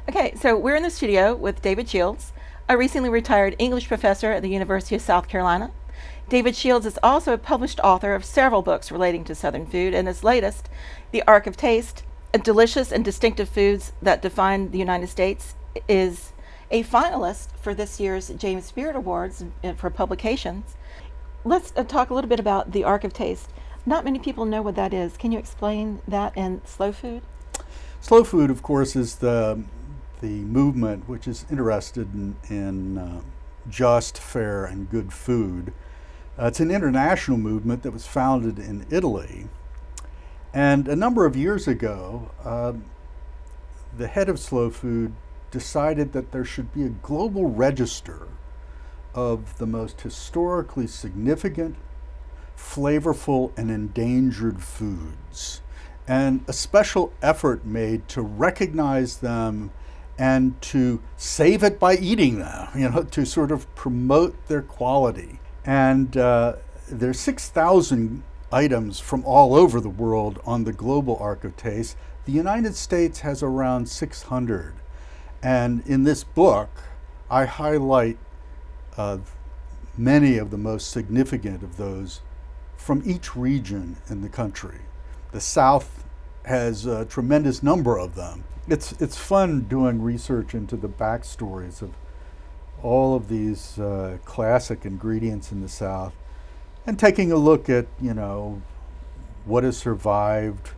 Okay, so we're in the studio with David Shields, a recently retired English professor at the University of South Carolina. David Shields is also a published author of several books relating to Southern food, and his latest, The Ark of Taste, Delicious and Distinctive Foods That Define the United States, is a finalist for this year's James Beard Awards for publications. Let's talk a little bit about The Ark of Taste. Not many people know what that is. Can you explain that in slow food? Slow food, of course, is the movement which is interested in just, fair, and good food. It's an international movement that was founded in Italy. And a number of years ago, the head of Slow Food decided that there should be a global register of the most historically significant, flavorful, and endangered foods, and a special effort made to recognize them and to save it by eating them, to sort of promote their quality. And there's 6,000 items from all over the world on the global Ark of Taste. The United States has around 600. And in this book, I highlight many of the most significant of those from each region in the country. The South has a tremendous number of them. It's fun doing research into the backstories of all of these classic ingredients in the South and taking a look at, what has survived,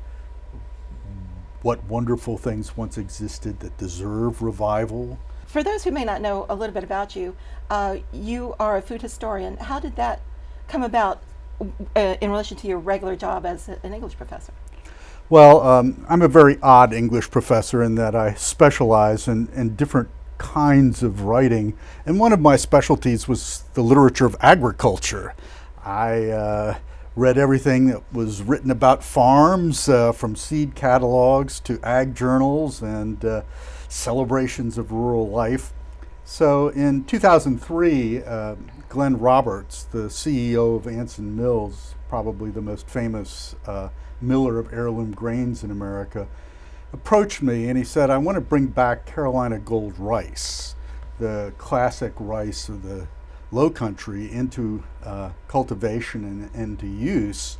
what wonderful things once existed that deserve revival. For those who may not know a little bit about you, you are a food historian. How did that come about in relation to your regular job as an English professor? Well, I'm a very odd English professor in that I specialize in different kinds of writing, and one of my specialties was the literature of agriculture. I read everything that was written about farms, from seed catalogs to ag journals and celebrations of rural life. So in 2003, Glenn Roberts, the CEO of Anson Mills, probably the most famous miller of heirloom grains in America, approached me and he said, I want to bring back Carolina Gold rice, the classic rice of the Low Country, into cultivation and into use.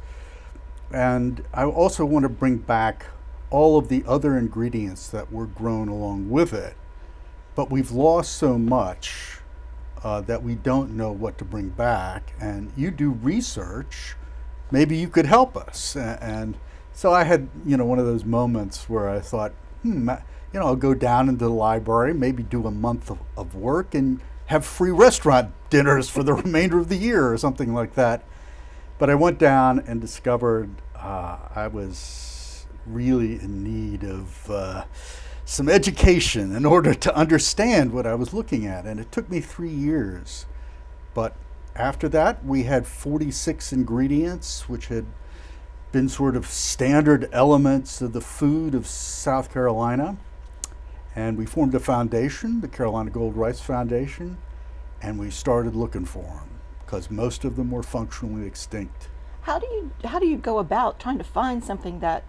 And I also want to bring back all of the other ingredients that were grown along with it. But we've lost so much that we don't know what to bring back. And you do research, maybe you could help us. And so I had, one of those moments where I thought, I'll go down into the library, maybe do a month of work and have free restaurant dinners for the remainder of the year or something like that. But I went down and discovered I was really in need of some education in order to understand what I was looking at. And it took me 3 years. But after that, we had 46 ingredients, which had been sort of standard elements of the food of South Carolina. And we formed a foundation, the Carolina Gold Rice Foundation, and we started looking for them because most of them were functionally extinct. How do you go about trying to find something that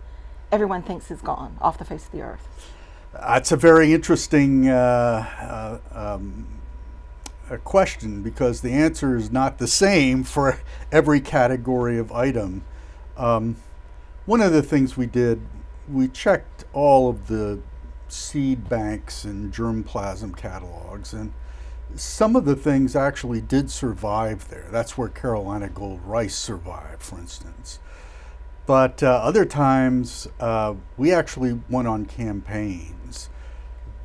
everyone thinks is gone off the face of the earth? It's a very interesting question because the answer is not the same for every category of item. One of the things we did, we checked all of the seed banks and germplasm catalogs, and some of the things actually did survive there. That's where Carolina Gold rice survived, for instance. But other times, we actually went on campaigns.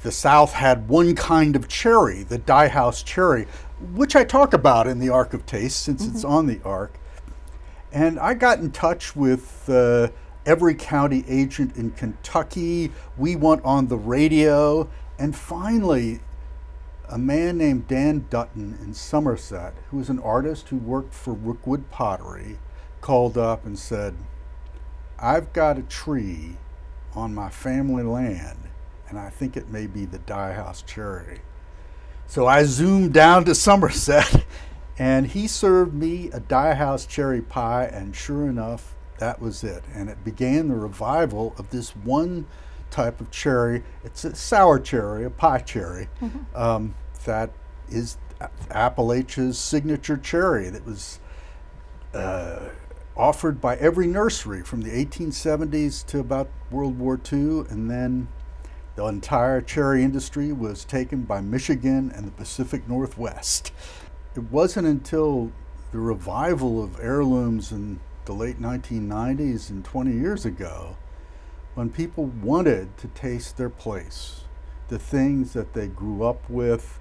The South had one kind of cherry, the dye house cherry, which I talk about in the Ark of Taste since it's on the Ark. And I got in touch with every county agent in Kentucky. We went on the radio. And finally, a man named Dan Dutton in Somerset, who was an artist who worked for Rookwood Pottery, called up and said, I've got a tree on my family land, and I think it may be the dye house cherry. So I zoomed down to Somerset, and he served me a dye house cherry pie, and sure enough, that was it. And it began the revival of this one type of cherry. It's a sour cherry, a pie cherry, that is Appalachia's signature cherry that was offered by every nursery from the 1870s to about World War II, and then the entire cherry industry was taken by Michigan and the Pacific Northwest. It wasn't until the revival of heirlooms in the late 1990s and 20 years ago when people wanted to taste their place, the things that they grew up with,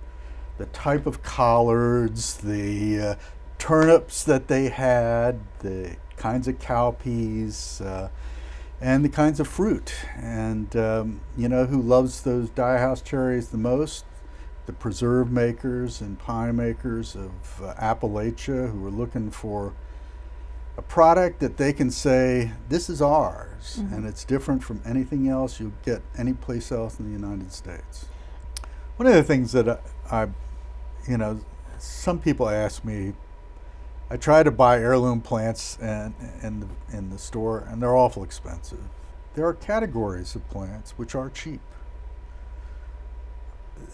the type of collards, the turnips that they had, the kinds of cowpeas, and the kinds of fruit. And who loves those dye-house cherries the most? The preserve makers and pie makers of Appalachia, who are looking for a product that they can say, this is ours, and it's different from anything else you'll get anyplace else in the United States. One of the things that some people ask me, I try to buy heirloom plants in the store, and they're awful expensive. There are categories of plants which are cheap.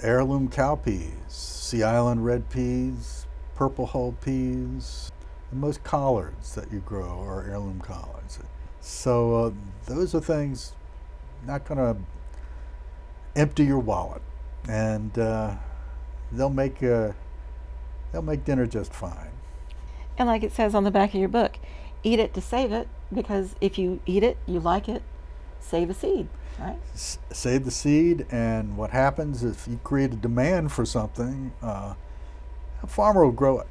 Heirloom cowpeas, Sea Island red peas, purple hull peas, and most collards that you grow are heirloom collards. So those are things not going to empty your wallet, and they'll make dinner just fine. And like it says on the back of your book, eat it to save it, because if you eat it, you like it, save a seed, right? Save the seed, and what happens if you create a demand for something, a farmer will grow it.